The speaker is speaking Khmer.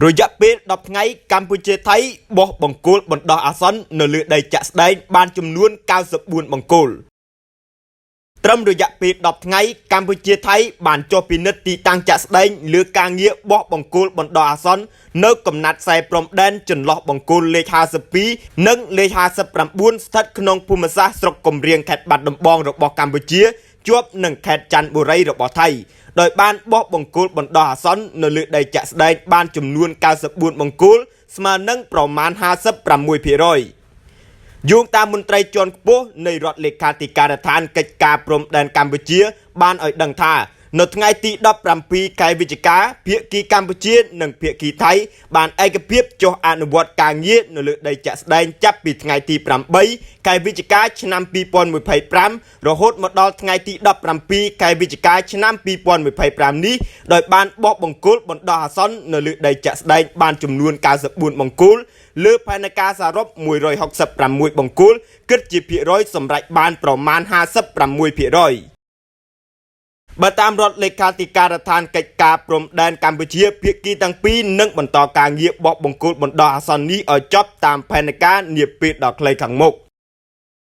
រយៈពេល10ថ្ងៃកម្ពុជាថៃបោះបង្គោលបណ្ដោះអាសន្ននៅលើដីចាក់ស្ដែងបានចំនួន94បង្គោលត្រឹមរយៈពេល10ថ្ងៃកម្ពុជាថៃបានចុះពិនិត្យទីតាំងចាក់ស្ដែងលើការងារបោះបង្គោលបណ្ដោះអាសន្ននៅកំណាត់ខ្សែព្រំដែនចន្លោះបង្គោលលេខ52និងលេខ59ស្ថិតក្នុងភូមិសាស្ត្រស្រុកកំរៀងខេត្តបាត់ដំបងរបស់កម្ពុជាជាប់នឹងខេត្តច័ន្ទបុរីរបស់ថៃដោយបានបោះបង្គោលបណ្ដោះអាសន្ននៅលើដីចាក់ស្ដែងបានចំនួន94បង្គោលស្មើនឹងប្រមាណ 56% យោងតាមមន្ត្រីជាន់ខ្ពស់នៃរដ្ឋលេខាធិការដ្ឋានកិច្ចការព្រំដែនកម្ពុជាបានឲ្យដឹងថានៅថ្ងៃទី17ខែវិច្ឆិកាភាគីកម្ពុជានិងភាគីថៃបានឯកភាពចុះអនុវត្តការងារនៅលើដីចាក់ស្ដែងចាប់ពីថ្ងៃទី8ខែវិច្ឆិកាឆ្នាំ2025រហូតមកដល់ថ្ងៃទី17ខែវិច្ឆិកាឆ្នាំ2025នេះដោយបានបោះបង្គោលបណ្ដោះអាសន្ននៅលើដីចាក់ស្ដែងបានចំនួន94បង្គោលលើផែនការសរុប166បង្គោលគិតជាភាគរយសម្រេចបានប្រមាណ 56% បើតាមរដ្ឋលេខាធិការដ្ឋានកិច្ចការព្រំដែនកម្ពុជាភាគីទាំងពីរនឹងបន្តការងារបោះបង្គោលបណ្ដោះអាសន្ននេះឲ្យចប់តាមផែនការនាពេលដ៏ខ្លីខាងមុខ